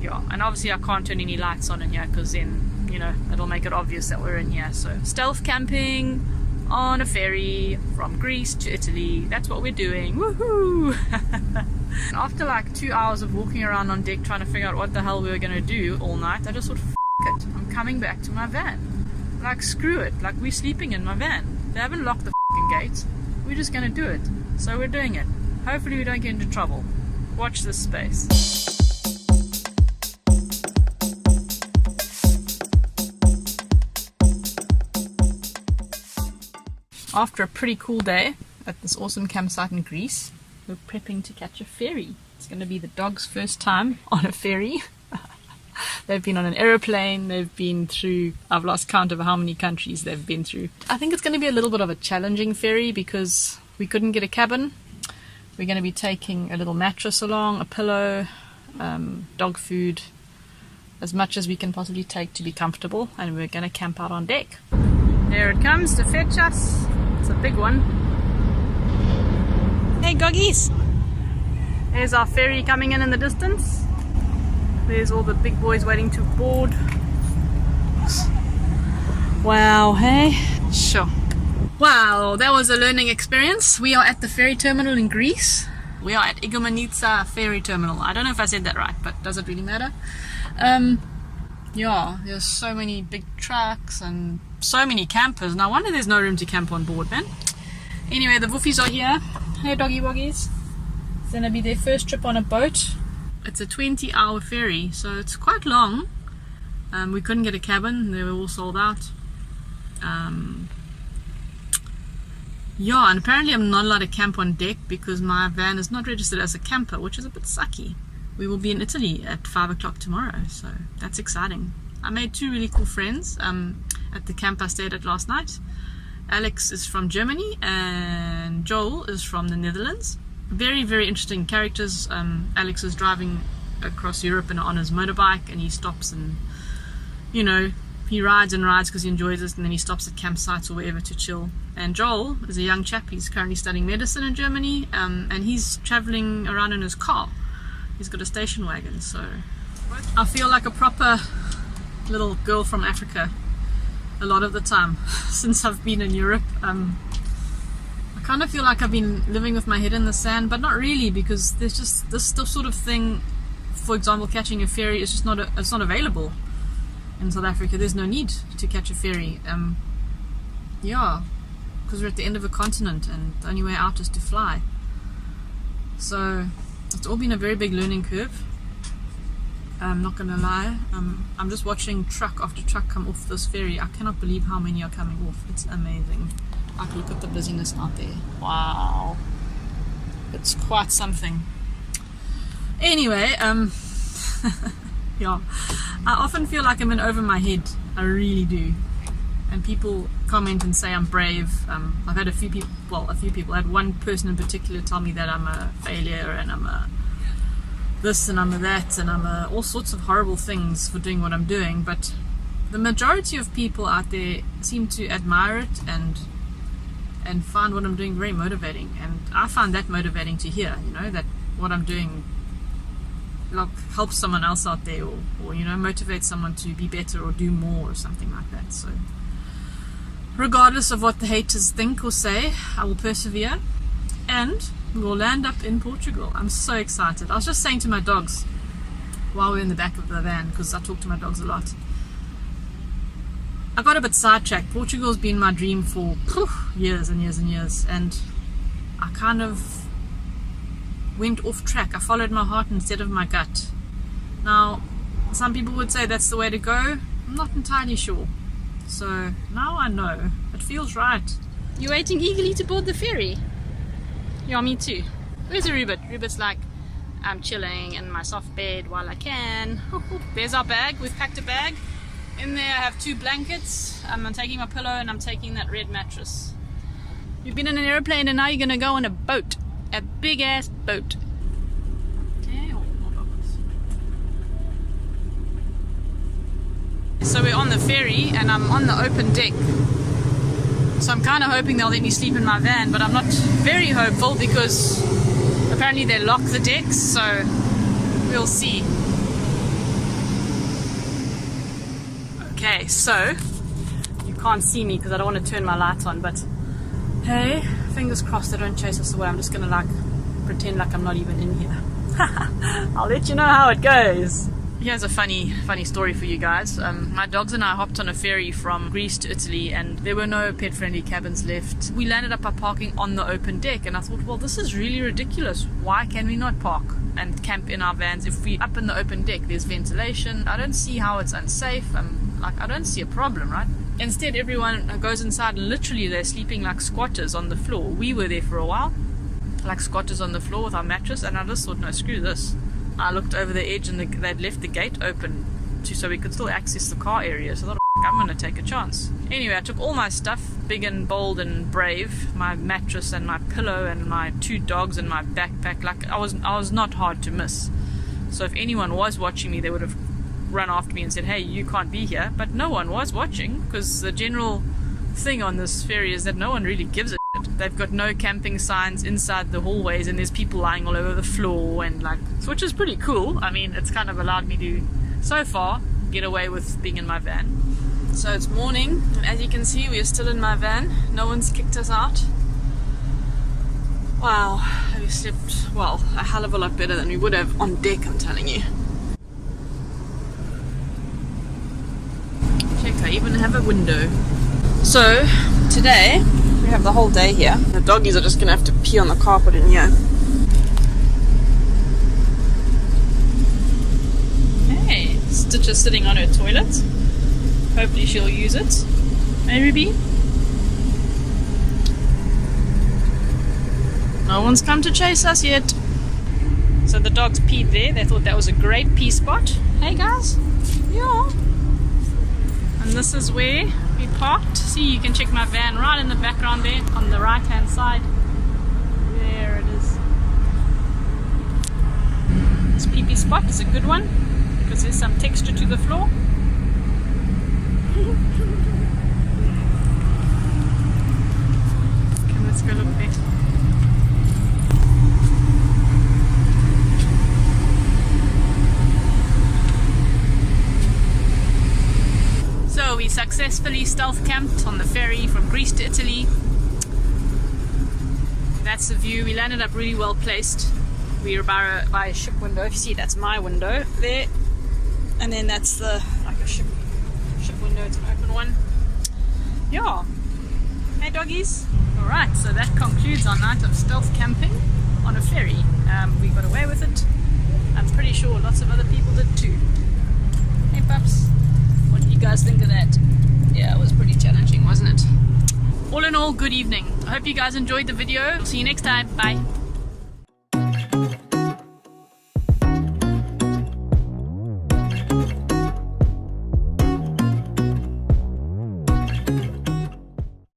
yeah, and obviously I can't turn any lights on in here because then, you know, it'll make it obvious that we're in here. So stealth camping on a ferry from Greece to Italy. That's what we're doing. Woohoo! After like 2 hours of walking around on deck trying to figure out what the hell we were going to do all night, I just thought, f it, I'm coming back to my van. Like, screw it, like, we're sleeping in my van. They haven't locked the f***ing gates. We're just going to do it. So we're doing it. Hopefully we don't get into trouble. Watch this space. After a pretty cool day at this awesome campsite in Greece, we're prepping to catch a ferry. It's going to be the dog's first time on a ferry. They've been on an aeroplane, they've been through, I've lost count of how many countries they've been through. I think it's going to be a little bit of a challenging ferry because we couldn't get a cabin. We're going to be taking a little mattress along, a pillow, dog food, as much as we can possibly take to be comfortable, and we're going to camp out on deck. There it comes to fetch us. It's a big one. Hey goggies! There's our ferry coming in the distance. There's all the big boys waiting to board. Wow, hey? Sure. Wow, that was a learning experience. We are at the ferry terminal in Greece. We are at Igoumenitsa ferry terminal. I don't know if I said that right, but does it really matter? Yeah, there's so many big trucks and so many campers. No wonder there's no room to camp on board, man. Anyway, the woofies are here. Hey doggy woggies. It's gonna be their first trip on a boat. It's a 20-hour ferry, so it's quite long. We couldn't get a cabin, they were all sold out. Yeah, and apparently I'm not allowed to camp on deck because my van is not registered as a camper, which is a bit sucky. We will be in Italy at 5 o'clock tomorrow, so that's exciting. I made two really cool friends at the camp I stayed at last night. Alex is from Germany and Joel is from the Netherlands. Very, very interesting characters. Alex is driving across Europe on his motorbike, and he stops and, you know, he rides and rides because he enjoys it, and then he stops at campsites or wherever to chill. And Joel is a young chap. He's currently studying medicine in Germany, and he's traveling around in his car. He's got a station wagon, so I feel like a proper little girl from Africa a lot of the time since I've been in Europe. I kind of feel like I've been living with my head in the sand, but not really, because there's just this sort of thing. For example, catching a ferry is just it's not available in South Africa. There's no need to catch a ferry. Yeah, because we're at the end of a continent and the only way out is to fly. So it's all been a very big learning curve. I'm not gonna lie. I'm just watching truck after truck come off this ferry. I cannot believe how many are coming off. It's amazing. Like, look at the busyness out there. Wow, it's quite something. Anyway, yeah, I often feel like I'm in over my head. I really do. And people comment and say I'm brave. I've had a few people. I had one person in particular tell me that I'm a failure and I'm a this and I'm a that and I'm a all sorts of horrible things for doing what I'm doing. But the majority of people out there seem to admire it and find what I'm doing very motivating. And I find that motivating to hear, you know, that what I'm doing like helps someone else out there, or you know, motivates someone to be better or do more or something like that. So regardless of what the haters think or say, I will persevere, and we will land up in Portugal. I'm so excited. I was just saying to my dogs while we were in the back of the van, because I talk to my dogs a lot, I got a bit sidetracked. Portugal's been my dream for years and years and years, and I kind of went off track. I followed my heart instead of my gut. Now, some people would say that's the way to go. I'm not entirely sure. So now I know. It feels right. You're waiting eagerly to board the ferry? Yeah, me too. Where's Rupert? Rupert's like, I'm chilling in my soft bed while I can. There's our bag. We've packed a bag. In there I have 2 blankets. I'm taking my pillow and I'm taking that red mattress. You've been in an airplane and now you're going to go on a boat. A big ass boat. So we're on the ferry and I'm on the open deck. So I'm kind of hoping they'll let me sleep in my van, but I'm not very hopeful because apparently they lock the decks, so we'll see. Okay, so you can't see me because I don't want to turn my lights on, but hey, fingers crossed they don't chase us away. I'm just gonna like pretend like I'm not even in here. I'll let you know how it goes. Here's a funny story for you guys. My dogs and I hopped on a ferry from Greece to Italy, and there were no pet-friendly cabins left. We landed up by parking on the open deck, and I thought, well, this is really ridiculous. Why can we not park and camp in our vans? If we're up in the open deck, there's ventilation. I don't see how it's unsafe. I don't see a problem, right? Instead, everyone goes inside, and literally they're sleeping like squatters on the floor. We were there for a while, like squatters on the floor with our mattress, and I just thought, no, screw this. I looked over the edge, and they'd left the gate open so we could still access the car area. So I thought, I'm going to take a chance. Anyway, I took all my stuff, big and bold and brave, my mattress and my pillow and my 2 dogs and my backpack. Like I was not hard to miss. So if anyone was watching me, they would have run after me and said, hey, you can't be here. But no one was watching, because the general thing on this ferry is that no one really gives a shit. They've got no camping signs inside the hallways, and there's people lying all over the floor, and like, which is pretty cool. I mean, it's kind of allowed me to, so far, get away with being in my van. So it's morning, and as you can see, we are still in my van. No one's kicked us out. Wow, we slept, well, a hell of a lot better than we would have on deck, I'm telling you. Check, I even have a window. So, today, we have the whole day here. The doggies are just going to have to pee on the carpet in here. Hey, Stitch is sitting on her toilet. Hopefully she'll use it. Hey, Ruby? No one's come to chase us yet. So the dogs peed there. They thought that was a great pee spot. Hey, guys? Yeah. And this is where we parked. See, you can check my van right in the background there on the right hand side. There it is. This pee-pee spot is a good one because there's some texture to the floor. Okay, let's go look there. So we successfully stealth camped on the ferry from Greece to Italy. That's the view. We landed up really well placed. We were by a ship window. If you see, that's my window there, and then that's the like a ship window. It's an open one. Yeah. Hey doggies. All right. So that concludes our night of stealth camping on a ferry. We got away with it. I'm pretty sure lots of other people did too. Hey pups. What did you guys think of that? Yeah, it was pretty challenging, wasn't it? All in all, good evening. I hope you guys enjoyed the video. See you next time. Bye.